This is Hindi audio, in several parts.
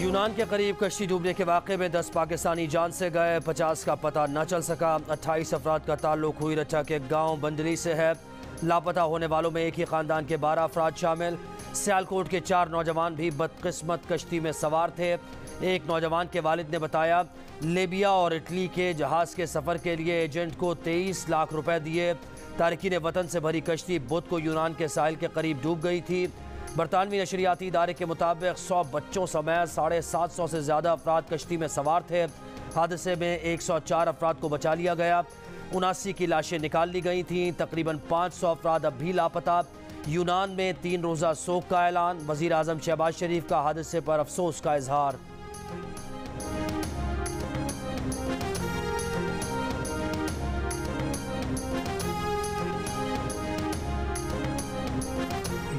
यूनान के करीब कश्ती डूबने के वाक़े में 10 पाकिस्तानी जान से गए, 50 का पता न चल सका। 28 अफराद का ताल्लुक हुई रचा के गांव बंदली से है। लापता होने वालों में एक ही ख़ानदान के 12 अफराद शामिल। सियालकोट के 4 नौजवान भी बदकिस्मत कश्ती में सवार थे। एक नौजवान के वालिद ने बताया, लीबिया और इटली के जहाज़ के सफ़र के लिए एजेंट को 23 लाख रुपए दिए। तारकीन वतन से भरी कश्ती बुध को यूनान के साहिल के करीब डूब गई थी। बरतानवी नशरियाती इदारे के मुताबिक 100 बच्चों समेत 750 से ज़्यादा अफराद कश्ती में सवार थे। हादसे में 104 अफराद को बचा लिया गया। 79 की लाशें निकाल ली गई थीं। तकरीबन 500 अफराद अब भी लापता। यूनान में 3 रोज़ा सोग का ऐलान। वज़ीर आज़म शहबाज शरीफ का हादसे पर अफसोस का इजहार।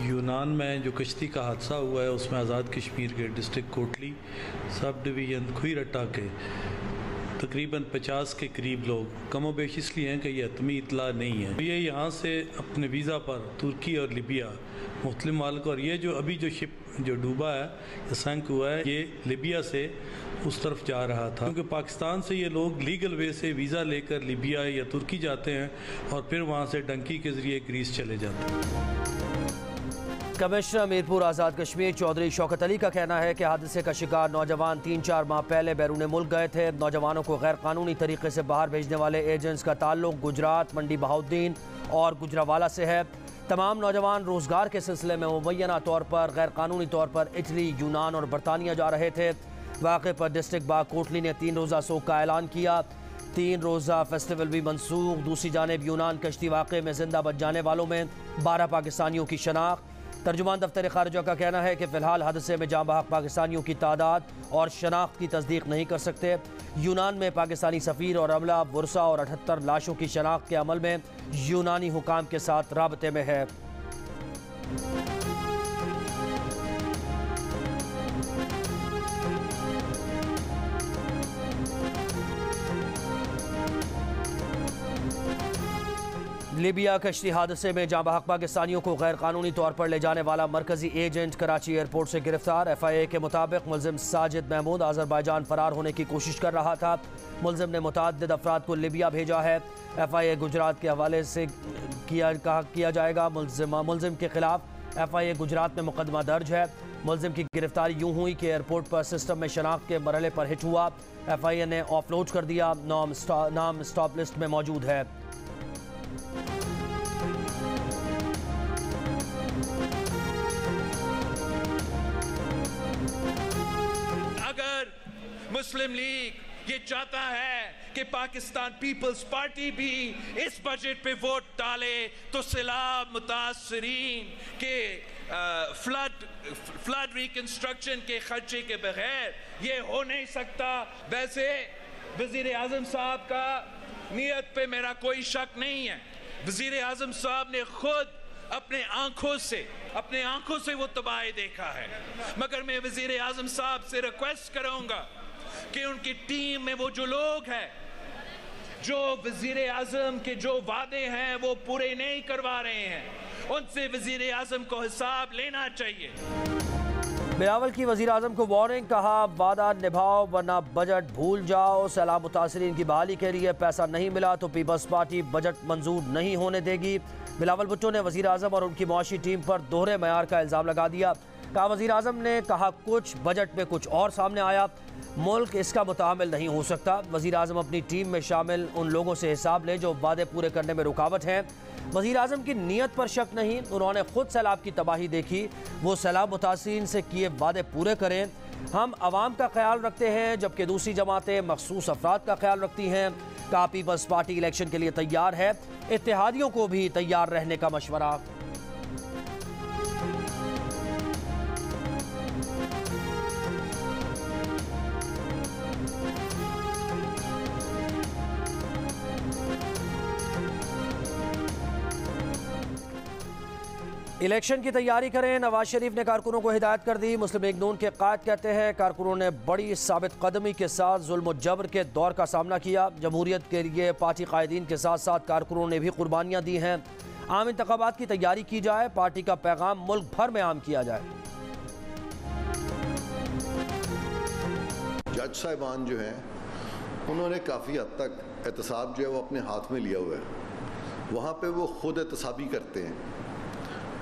यूनान में जो कश्ती का हादसा हुआ है उसमें आज़ाद कश्मीर के डिस्ट्रिक्ट कोटली सब डिवीज़न खुईरट्टा के तकरीबन 50 के करीब लोग कमोबेश इसलिए हैं कि ये हतमी इतला नहीं है। ये यहाँ से अपने वीज़ा पर तुर्की और लिबिया मुख्तलिफ मालिक, और ये जो अभी जो शिप जो डूबा है या सैंक हुआ है, ये लिबिया से उस तरफ जा रहा था, क्योंकि पाकिस्तान से ये लोग लीगल वे से वीज़ा लेकर लिबिया या तुर्की जाते हैं और फिर वहाँ से डंकी के ज़रिए ग्रीस चले जाते हैं। कमिश्नर मीरपुर आज़ाद कश्मीर चौधरी शौकत अली का कहना है कि हादसे का शिकार नौजवान 3-4 माह पहले बैरून मुल्क गए थे। नौजवानों को गैर कानूनी तरीके से बाहर भेजने वाले एजेंट्स का ताल्लुक गुजरात, मंडी बहाउद्दीन और गुजरावाला से है। तमाम नौजवान रोज़गार के सिलसिले में मुबैना तौर पर गैर कानूनी तौर पर इटली, यूनान और बरतानिया जा रहे थे। वाक़े पर डिस्ट्रिक्ट बाग कोटली ने 3 रोज़ा सोग का ऐलान किया। 3 रोज़ा फेस्टिवल भी मनसूख। दूसरी जानिब यूनान कश्ती वाक़े में जिंदा बच जाने वालों में 12 पाकिस्तानियों की शनाख्त। तर्जुमान दफ्तर खारजा का कहना है कि फ़िलहाल हादसे में जाँ बहक पाकिस्तानियों की तादाद और शनाख्त की तस्दीक नहीं कर सकते। यूनान में पाकिस्तानी सफ़ीर और अमला बुरसा और 78 लाशों की शनाख्त के अमल में यूनानी हुकाम के साथ राबते में है। लीबिया कश्ती हादसे में जाँ बहक पाकिस्तानियों को गैर कानूनी तौर पर ले जाने वाला मरकजी एजेंट कराची एयरपोर्ट से गिरफ्तार। FIA के मुताबिक मुलजिम साजिद महमूद अजरबैजान फरार होने की कोशिश कर रहा था। मुलजिम ने मुतअद्दिद अफराद को लीबिया भेजा है। FIA गुजरात के हवाले से किया जाएगा। मुलजिम के खिलाफ FIA गुजरात में मुकदमा दर्ज है। मुलजिम की गिरफ्तारी यूँ हुई कि एयरपोर्ट पर सिस्टम में शनाख्त के मरहले पर हिट हुआ। FIA ने ऑफलोड कर दिया। नाम स्टॉप लिस्ट में मौजूद है। मुस्लिम लीग ये चाहता है कि पाकिस्तान पीपल्स पार्टी भी इस बजट पे वोट डाले तो सैलाब मुतासरीन के फ्लड रिकंस्ट्रक्शन के खर्चे के बगैर ये हो नहीं सकता। वैसे वजीर आजम साहब का नीयत पे मेरा कोई शक नहीं है। वजीर आजम साहब ने खुद अपने आंखों से वो तबाही देखा है, मगर मैं वजीर आजम साहब से रिक्वेस्ट करूंगा कि उनकी टीम में वो जो लोग हैं जो वजीर आजम के जो वादे हैं वो पूरे नहीं करवा रहे हैं, उनसे वजीर आजम को हिसाब लेना चाहिए। बिलावल की वजीर आजम को वार्निंग, कहा वादा निभाओ वरना बजट भूल जाओ। सैलाब मुतासरीन की बहाली के लिए पैसा नहीं मिला तो पीपल्स पार्टी बजट मंजूर नहीं होने देगी। बिलावल भुट्टो ने वजीर आजम और उनकी मुआशी टीम पर दोहरे मयार का इल्ज़ाम लगा दिया। कहा वजीर आजम ने कहा कुछ, बजट में कुछ और सामने आया। मुल्क इसका मुतामिल नहीं हो सकता। वजीर आजम अपनी टीम में शामिल उन लोगों से हिसाब ले जो वादे पूरे करने में रुकावट हैं। वजीर आजम की नीयत पर शक नहीं, उन्होंने खुद सैलाब की तबाही देखी। वो सैलाब मुतासिरीन से किए वादे पूरे करें। हम अवाम का ख्याल रखते हैं जबकि दूसरी जमातें मखसूस अफराद का ख्याल रखती हैं। कहा पीपल्स पार्टी इलेक्शन के लिए तैयार है, इत्तेहादियों को भी तैयार रहने का मशवरा। इलेक्शन की तैयारी करें, नवाज शरीफ ने कारकुनों को हिदायत कर दी। मुस्लिम लीग नून के कायद कहते हैं कारकुनों ने बड़ी साबित कदमी के साथ जुल्म जबर के दौर का सामना किया। जमहूरियत के लिए पार्टी कायदीन के साथ साथ कारकुनों ने भी कुर्बानियाँ दी हैं। आम इंतखाबात की तैयारी की जाए, पार्टी का पैगाम मुल्क भर में आम किया जाए। जज साहिबान जो हैं उन्होंने काफ़ी हद तक एहतसाब जो है वो अपने हाथ में लिया हुआ है। वहाँ पे वो खुद एहतसाबी करते हैं।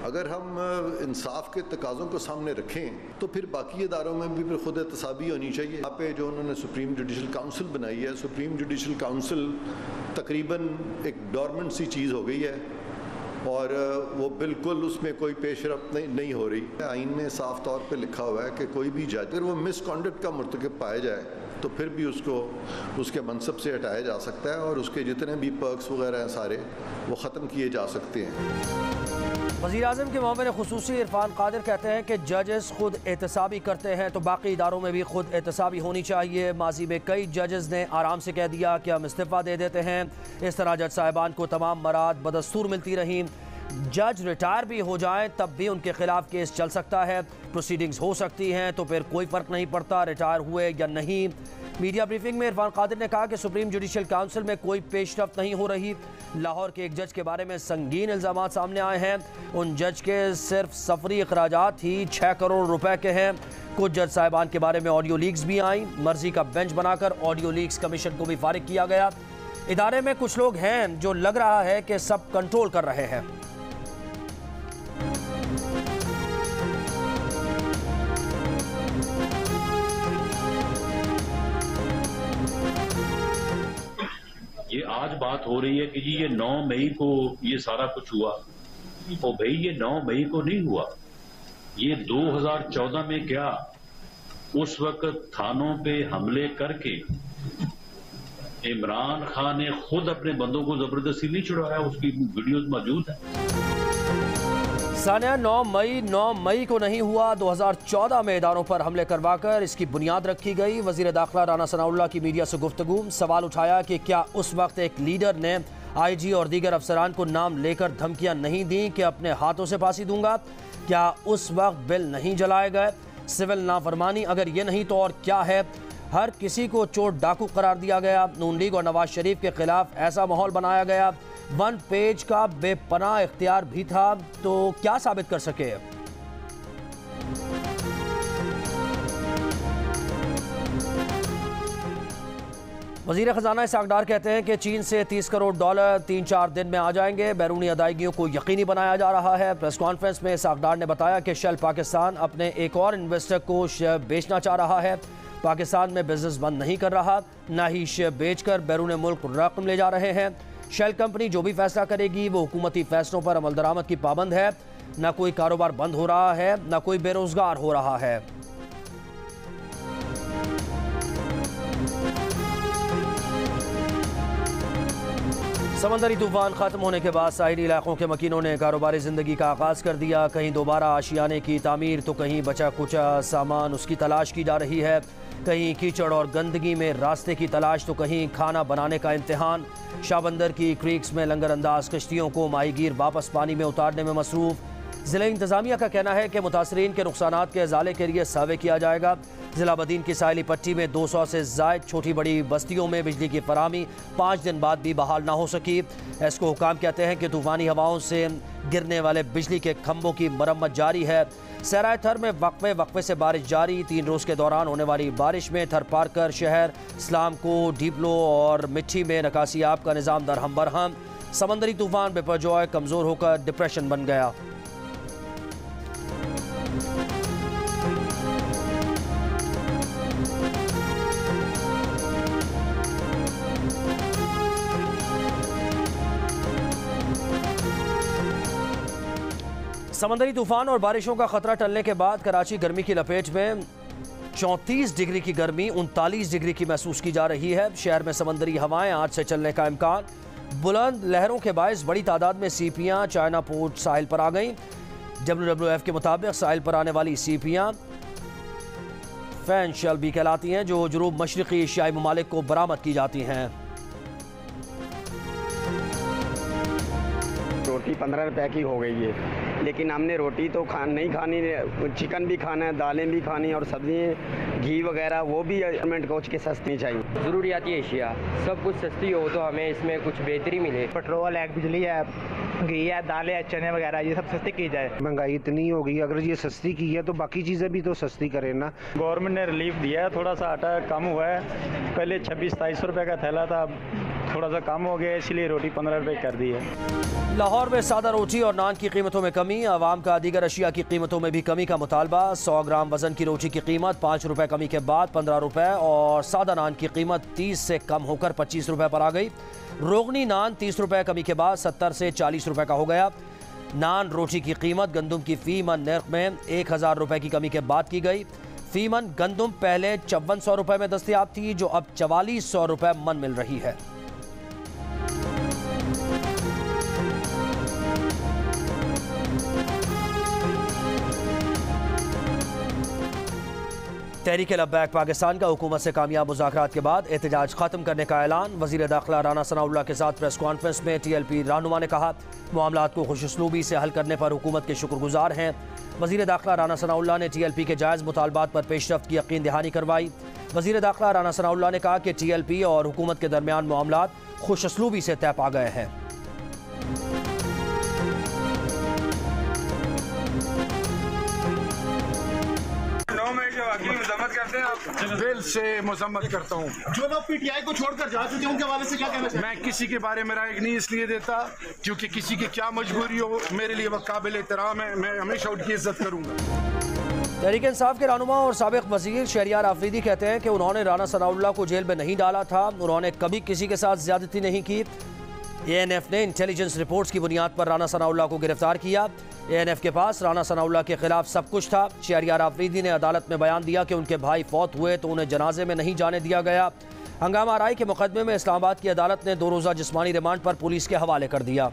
अगर हम इंसाफ के तकाज़ों को सामने रखें तो फिर बाकी इदारों में भी फिर खुद एहतसाबी होनी चाहिए। यहाँ पे जो उन्होंने सुप्रीम जुडिशल काउंसिल बनाई है, सुप्रीम जुडिशल काउंसिल तकरीबन एक डोरमेंट सी चीज़ हो गई है और वो बिल्कुल उसमें कोई पेशरफ्त नहीं हो रही। आइन में साफ तौर पे लिखा हुआ है कि कोई भी जज अगर वो मिसकॉन्डक्ट का मुर्तकब पाया जाए तो फिर भी उसको उसके मनसब से हटाया जा सकता है और उसके जितने भी पर्क्स वगैरह हैं सारे वो ख़त्म किए जा सकते हैं। वज़ीर-ए-आज़म के मामले खुसूसी इरफान कादिर कहते हैं कि जजेस खुद एहतसाबी करते हैं तो बाकी इदारों में भी खुद एहतसाबी होनी चाहिए। माजी में कई जजेस ने आराम से कह दिया कि हम इस्तीफ़ा दे देते हैं। इस तरह जज साहिबान को तमाम मराद बदस्तूर मिलती रहीं। जज रिटायर भी हो जाएं तब भी उनके खिलाफ केस चल सकता है, प्रोसीडिंग्स हो सकती हैं, तो फिर कोई फ़र्क नहीं पड़ता रिटायर हुए या नहीं। मीडिया ब्रीफिंग में इरफान कादिर ने कहा कि सुप्रीम जुडिशल काउंसिल में कोई पेशरफ्त नहीं हो रही। लाहौर के एक जज के बारे में संगीन इल्ज़ामात सामने आए हैं। उन जज के सिर्फ सफरी अखराजात ही 6 करोड़ रुपए के हैं। कुछ जज साहिबान के बारे में ऑडियो लीक्स भी आई। मर्जी का बेंच बनाकर ऑडियो लीक्स कमीशन को भी फारिग किया गया। इदारे में कुछ लोग हैं जो लग रहा है कि सब कंट्रोल कर रहे हैं। ये आज बात हो रही है कि जी ये 9 मई को ये सारा कुछ हुआ। तो भाई ये 9 मई को नहीं हुआ, ये 2014 में क्या उस वक्त थानों पे हमले करके इमरान खान ने खुद अपने बंदों को जबरदस्ती नहीं छुड़वाया, उसकी वीडियोस मौजूद है। सानिया 9 मई को नहीं हुआ, 2014 में इदारों पर हमले करवाकर इसकी बुनियाद रखी गई। वजीर दाखिला राना सनाउल्लाह की मीडिया से गुफ्तगू, सवाल उठाया कि क्या उस वक्त एक लीडर ने IG और दीगर अफसरान को नाम लेकर धमकियां नहीं दी कि अपने हाथों से फांसी दूंगा? क्या उस वक्त बिल नहीं जलाए गए? सिविल नाफरमानी अगर ये नहीं तो और क्या है? हर किसी को चोर डाकू करार दिया गया। नून लीग और नवाज शरीफ के खिलाफ ऐसा माहौल बनाया गया। 1 पेज का बेपनाह इख्तियार भी था, तो क्या साबित कर सके? वजीर खजाना इसहाक डार कहते हैं कि चीन से $30 करोड़ 3-4 दिन में आ जाएंगे। बैरूनी अदायगियों को यकीनी बनाया जा रहा है। प्रेस कॉन्फ्रेंस में इसहाक डार ने बताया कि शेल पाकिस्तान अपने एक और इन्वेस्टर को शेयर बेचना चाह रहा है। पाकिस्तान में बिजनेस बंद नहीं कर रहा, ना ही शेयर बेचकर बैरून मुल्क रकम ले जा रहे हैं। शेल कंपनी जो भी फैसला करेगी वो हुकूमती फैसलों पर अमल दरामद की पाबंद है। ना कोई कारोबार बंद हो रहा है, ना कोई बेरोजगार हो रहा है। समंदरी तूफान खत्म होने के बाद साहिली इलाकों के मकीनों ने कारोबारी ज़िंदगी का आगाज़ कर दिया। कहीं दोबारा आशियाने की तामीर तो कहीं बचा कुचा सामान उसकी तलाश की जा रही है। कहीं कीचड़ और गंदगी में रास्ते की तलाश तो कहीं खाना बनाने का इम्तिहान। शाहबंदर की क्रीक्स में लंगर अंदाज कश्तियों को माहीगीर वापस पानी में उतारने में मसरूफ़। ज़िला इंतज़ामिया का कहना है कि मुतासरीन के नुकसानात के इजाले के लिए सर्वे किया जाएगा। ज़िला बदीन की साहिली पट्टी में 200 से ज़ायद छोटी बड़ी बस्तियों में बिजली की फराहमी 5 दिन बाद भी बहाल ना हो सकी। एस्को हुकाम कहते हैं कि तूफ़ानी हवाओं से गिरने वाले बिजली के खंभों की मरम्मत जारी है। सराय थर में वक्फे से बारिश जारी। 3 रोज़ के दौरान होने वाली बारिश में थर पारकर शहर, इस्लामकोट, डीपलो और मिट्टी में निकासी आब का निज़ाम दरहम बरहम। समंदरी तूफ़ान बेपरजॉय कमज़ोर होकर डिप्रेशन बन गया। समंदरी तूफान और बारिशों का खतरा टलने के बाद कराची गर्मी की लपेट में 34 डिग्री की गर्मी 39 डिग्री की महसूस की जा रही है। शहर में समंदरी हवाएं आज से चलने का इम्कान। बुलंद लहरों के बायस बड़ी तादाद में सीपियां चाइना पोर्ट साहिल पर आ गईं। WWF के मुताबिक साहिल पर आने वाली सीपियां फैन शल्बी कहलाती हैं, जो जुनूब मशरक़ी एशियाई ममालिक को बरामद की जाती हैं। रोटी 15 रुपए की हो गई है, लेकिन हमने रोटी तो नहीं खानी, चिकन भी खाना है, दालें भी खानी और सब्जियाँ, घी वगैरह वो भी गवर्नमेंट को के सस्ती चाहिए। ज़रूरियाती एशिया सब कुछ सस्ती हो तो हमें इसमें कुछ बेहतरी मिले। पेट्रोल है, बिजली है, घी है, दालें, चने वगैरह ये सब सस्ती की जाए। महंगाई इतनी हो गई, अगर ये सस्ती की है तो बाकी चीज़ें भी तो सस्ती करें ना। गवर्नमेंट ने रिलीफ दिया है, थोड़ा सा आटा कम हुआ है, पहले 26-27 रुपये का थैला था, थोड़ा सा कम हो गया, इसलिए रोटी 15 रुपये कर दी है। लाहौर में सादा रोटी और नान की कीमतों में कमी, आवाम का दीगर अशिया की कीमतों में भी कमी का मुतालबा। 100 ग्राम वजन की रोटी की कीमत 5 रुपये कमी के बाद 15 रुपये और सादा नान की कीमत 30 से कम होकर 25 रुपये पर आ गई। रोगनी नान 30 रुपये कमी के बाद 70 से 40 रुपये का हो गया। नान रोटी की कीमत गंदुम की फी मन नर्ख में 1000 रुपये की कमी के बाद की गई। फी मन गंदुम पहले 5400 रुपये में दस्तियाब थी, जो अब 4400 रुपये मन मिल रही है। तहरीक-ए-लब्बैक पाकिस्तान का हुकूमत से कामयाब मुज़ाकरात के बाद एहतजाज खत्म करने का ऐलान। वज़ीर दाखिला राना सनाउल्लाह के साथ प्रेस कॉन्फ्रेंस में TLP रहनुमा ने कहा, मामलात को खुशउस्लूबी से हल करने पर हुकूमत के शुक्रगुजार हैं। वज़ीर दाखिला राना सनाउल्लाह ने TLP के जायज़ मुतालबात पर पेशरफ्त की यकीन दहानी करवाई। वज़ीर दाखिला राना सनाउल्लाह ने कहा कि TLP और हुकूमत के दरमियान मामलात खुशउस्लूबी से तय पा गए हैं। दिल से मजम्मत करता हूँ। जो लोग PTI को छोड़कर जा चुके हैं उनके हवाले से क्या कहना चाहिए? मैं किसी के बारे में राय नहीं इसलिए देता क्योंकि किसी की क्या मजबूरी हो, मेरे लिए वह काबिल एहतराम है, मैं हमेशा उनकी इज्जत करूँगा। तहरीक इंसाफ के रहनुमा और साबिक वज़ीर शहरियार आफरीदी कहते हैं कि उन्होंने राना सनाउल्लाह को जेल में नहीं डाला था, उन्होंने कभी किसी के साथ ज्यादती नहीं की। ANF ने इंटेलिजेंस रिपोर्ट्स की बुनियाद पर राना सनाउल्लाह को गिरफ्तार किया। ANF के पास राना सनाउल्लाह के खिलाफ सब कुछ था। शहरियार आफरीदी ने अदालत में बयान दिया कि उनके भाई फौत हुए तो उन्हें जनाजे में नहीं जाने दिया गया। हंगामा आराई के मुकदमे में इस्लामाबाद की अदालत ने 2 रोज़ा जिस्मानी रिमांड पर पुलिस के हवाले कर दिया।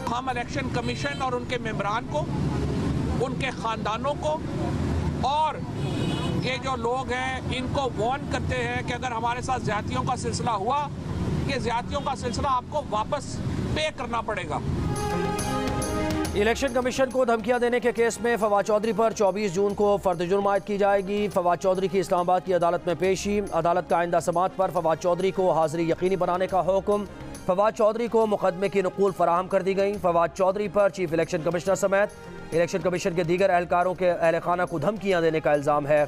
हम इलेक्शन कमीशन और उनके मेंबरान को, उनके ख़ानदानों को और ये जो लोग हैं इनको वार्न करते हैं कि अगर हमारे साथ ज़्यादतियों का सिलसिला हुआ, ये ज़्यादतियों का सिलसिला आपको वापस पे करना पड़ेगा। इलेक्शन कमीशन को धमकियां देने के केस में फवाद चौधरी पर 24 जून को फर्द जुर्म आयद की जाएगी। फवाद चौधरी की इस्लामाबाद की अदालत में पेशी। अदालत का आइंदा समाअत पर फवाद चौधरी को हाजिरी यकीनी बनाने का हुक्म। फवाद चौधरी को मुकदमे की नकूल फराहम कर दी गई। फवाद चौधरी पर चीफ इलेक्शन कमिश्नर समेत इलेक्शन कमीशन के दीगर एहलकारों के अहल खाना को धमकियां देने का इल्ज़ाम है।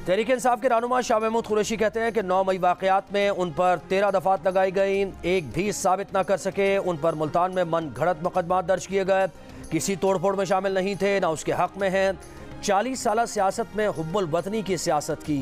तहरीक इंसाफ के रहनुमा शाह महमूद कुरैशी कहते हैं कि 9 मई वाक़यात में उन पर 13 दफ़ात लगाई गई, एक भी साबित न कर सके। उन पर मुल्तान में मन घड़त मुकदमा दर्ज किए गए, किसी तोड़फोड़ में शामिल नहीं थे, ना उसके हक में हैं। 40 साल सियासत में हुब्बुल वतनी की सियासत की।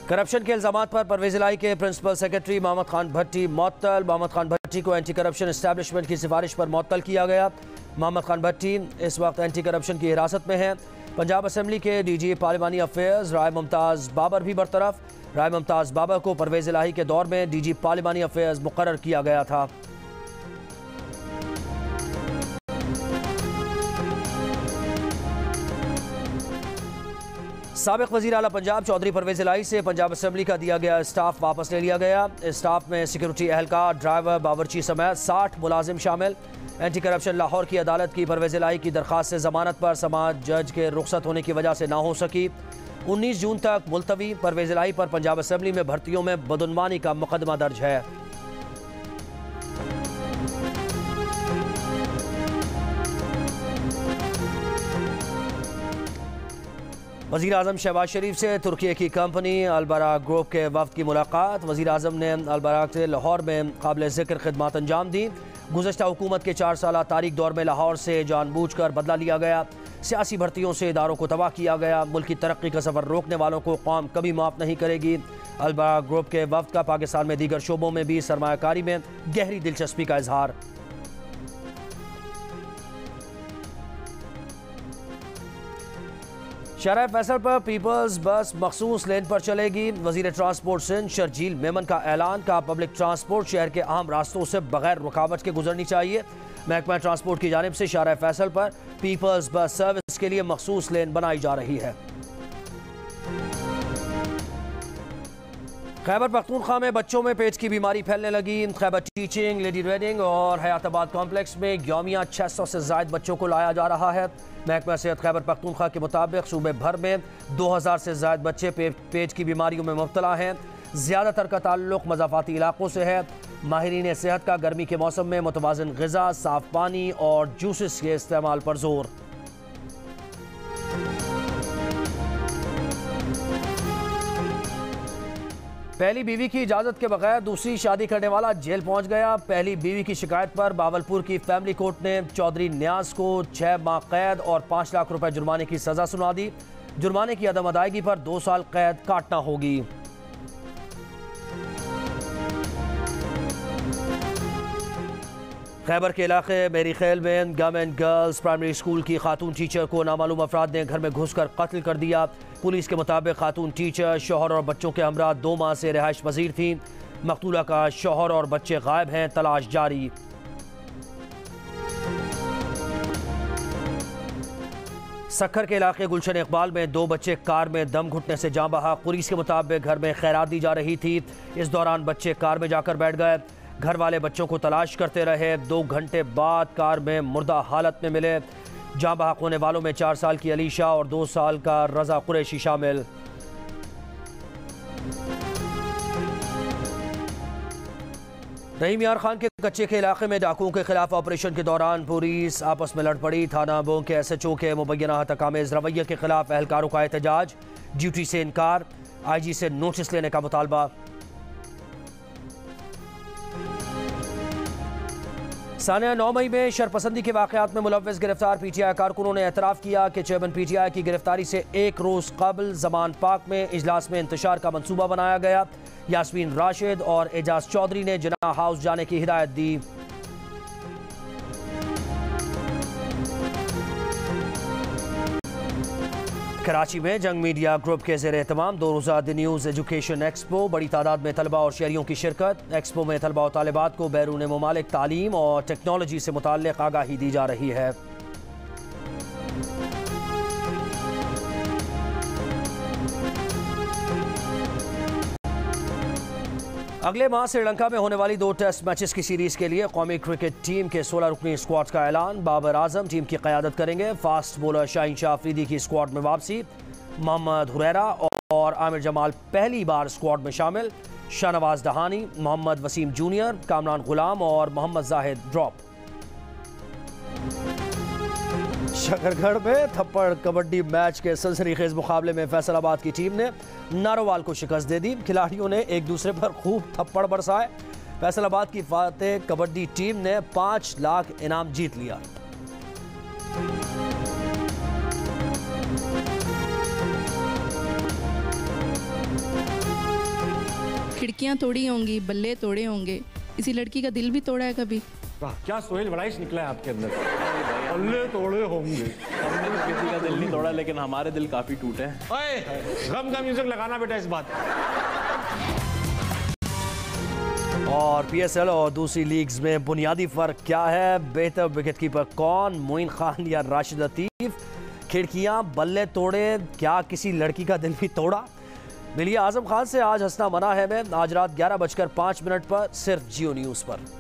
करप्शन के इल्ज़ामात पर परवेज़ इलाही के प्रिंसिपल सेक्रेटरी मोहम्मद खान भट्टी मुअत्तल। मोहम्मद खान भट्टी को एंटी करप्शन एस्टैब्लिशमेंट की सिफारिश पर मुअत्तल किया गया। मोहम्मद खान भट्टी इस वक्त एंटी करप्शन की हिरासत में हैं। पंजाब असम्बली के DG पार्लिमानी अफेयर्स राय मुमताज़ बाबर भी बरतरफ। राय मुमताज़ बाबर को परवेज़ इलाही के दौर में DG पार्लिमानी अफेयर्स मुकर्रर किया गया था। साबिक वज़ीर आला पंजाब चौधरी परवेज़ इलाही से पंजाब असम्बली का दिया गया स्टाफ वापस ले लिया गया। स्टाफ में सिक्योरिटी एहलकार, ड्राइवर, बावर्ची समेत 60 मुलाजिम शामिल। एंटी करप्शन लाहौर की अदालत की परवेज़ इलाही की दरख्वास्त से ज़मानत पर समाअत जज के रुखसत होने की वजह से ना हो सकी। 19 जून तक मुलतवी। परवेज़ इलाही पर पंजाब असम्बली में भर्तियों में बदउनवानी का मुकदमा दर्ज है। वज़ीर आज़म शहबाज शरीफ से तुर्की की कंपनी अलबराक ग्रुप के वफ़द की मुलाकात। वज़ीर आज़म ने अलबराक से लाहौर में काबिल ज़िक्र खिदमत अंजाम दी। गुज़श्ता हुकूमत के 4 साल तारीख दौर में लाहौर से जानबूझ कर बदला लिया गया। सियासी भर्तियों से इदारों को तबाह किया गया। मुल्क की तरक्की का सफ़र रोकने वालों को कौम कभी माफ़ नहीं करेगी। अलबराक ग्रुप के वफ़द का पाकिस्तान में दीगर शोबों में भी सरमायाकारी में गहरी दिलचस्पी का इजहार। शाहराह फैसल पर पीपल्स बस मखसूस लेन पर चलेगी। वजीर ट्रांसपोर्ट सिंध शर्जील मेमन का ऐलान का पब्लिक ट्रांसपोर्ट शहर के अहम रास्तों से बगैर रुकावट के गुजरनी चाहिए। महकमा ट्रांसपोर्ट की जानिब से शाहराह फैसल पर पीपल्स बस सर्विस के लिए मखसूस लेन बनाई जा रही है। खैबर पख्तूनख्वा में बच्चों में पेट की बीमारी फैलने लगी। खैबर टीचिंग, लेडी रेडिंग और हयाताबाद कॉम्प्लेक्स में यौमिया 600 से ज़ायद बच्चों को लाया जा रहा है। महकमा सेहत खैबर पख्तूनख्वा के मुताबिक सूबे भर में 2000 से ज़ायद बच्चे पेट की बीमारियों में मुब्तला हैं। ज़्यादातर का ताल्लुक मज़ाफ़ाती इलाकों से है। माहिरीन सेहत का गर्मी के मौसम में मुतवाज़िन ग़िज़ा, साफ़ पानी और जूसेस के इस्तेमाल पर जोर। पहली बीवी की इजाज़त के बगैर दूसरी शादी करने वाला जेल पहुंच गया। पहली बीवी की शिकायत पर बावलपुर की फैमिली कोर्ट ने चौधरी न्याज को 6 माह कैद और 5 लाख रुपए जुर्माने की सजा सुना दी। जुर्माने की अदम अदायगी पर 2 साल कैद काटना होगी। खैबर के इलाके मेरी खेल में गवर्नमेंट गर्ल्स प्राइमरी स्कूल की खातून टीचर को नामालूम अफराद ने घर में घुसकर कत्ल कर दिया। पुलिस के मुताबिक खातून टीचर शौहर और बच्चों के हमरा 2 माह से रिहाइश पजीर थी। मकतूला का शौहर और बच्चे गायब हैं, तलाश जारी। सक्खर के इलाके गुलशन इकबाल में 2 बच्चे कार में दम घुटने से जाँ बहा। पुलिस के मुताबिक घर में खैरात दी जा रही थी। इस दौरान बच्चे कार में जाकर बैठ गए। घर वाले बच्चों को तलाश करते रहे। 2 घंटे बाद कार में मुर्दा हालत में मिले। जाँ बहक होने वालों में 4 साल की अलीशा और 2 साल का रजा कुरैशी शामिल। रहीम यार खान के कच्चे के इलाके में डाकुओं के खिलाफ ऑपरेशन के दौरान पुलिस आपस में लड़ पड़ी। थाना बोंग के SHO के मुबैना हतकामेज रवैये के खिलाफ एहलकारों का एहतजाज, ड्यूटी से इनकार, IG से नोटिस लेने का मुतालबा। सानिया 9 मई में शरपसंदी के वाक़यात में मुलव्विस गिरफ्तार PTI कारकुनों ने एतराफ़ किया कि चेयरमैन PTI की गिरफ्तारी से 1 रोज़ कबल ज़मान पाक में इजलास में इंतशार का मंसूबा बनाया गया। यास्मीन राशिद और एजाज चौधरी ने जिन्ना हाउस जाने की हिदायत दी। कराची में जंग मीडिया ग्रुप के ज़ेर एहतमाम 2 रोज़ा द न्यूज़ एजुकेशन एक्सपो, बड़ी तादाद में तलबा और शहरियों की शिरकत। एक्सपो में तलबा और तालिबात को बैरून ममालिक तालीम और टेक्नोलॉजी से मुताल्लिक़ आगाही दी जा रही है। अगले माह श्रीलंका में होने वाली 2 टेस्ट मैचेस की सीरीज के लिए कौमी क्रिकेट टीम के 16 रुकनी स्क्वाड का ऐलान। बाबर आजम टीम की क़यादत करेंगे। फास्ट बॉलर शाहीन शाह अफरीदी की स्क्वाड में वापसी। मोहम्मद हुरैरा और आमिर जमाल पहली बार स्क्वाड में शामिल। शाहनवाज दहानी, मोहम्मद वसीम जूनियर, कामरान गुलाम और मोहम्मद जाहिद ड्रॉप। शकरगढ़ में थप्पड़ कबड्डी मैच के सनसनीखेज मुकाबले में फैसलाबाद की टीम ने नारोवाल को शिकस्त दे दी। खिलाड़ियों ने एक दूसरे पर खूब थप्पड़ बरसाए। फैसलाबाद की फातेह कबड्डी टीम ने 5 लाख इनाम जीत लिया। खिड़कियां तोड़ी होंगी, बल्ले तोड़े होंगे, इसी लड़की का दिल भी तोड़ा है कभी। क्या सोहेल वड़ाइश निकला है आपके अंदर? बल्ले तोड़े होंगे। हमने किसी का दिल नहीं तोड़ा, लेकिन हमारे दिल काफी टूटे हैं। ओए, गम का म्यूजिक लगाना बेटा इस बात। और PSL और दूसरी लीग्स में बुनियादी फर्क क्या है? बेहतर विकेटकीपर कौन, मोइन खान या राशिद लतीफ? खिड़कियां बल्ले तोड़े, क्या किसी लड़की का दिल भी तोड़ा? मिलिए आजम खान से आज हंसना मना है में आज रात 11:05 पर सिर्फ जियो न्यूज़ पर।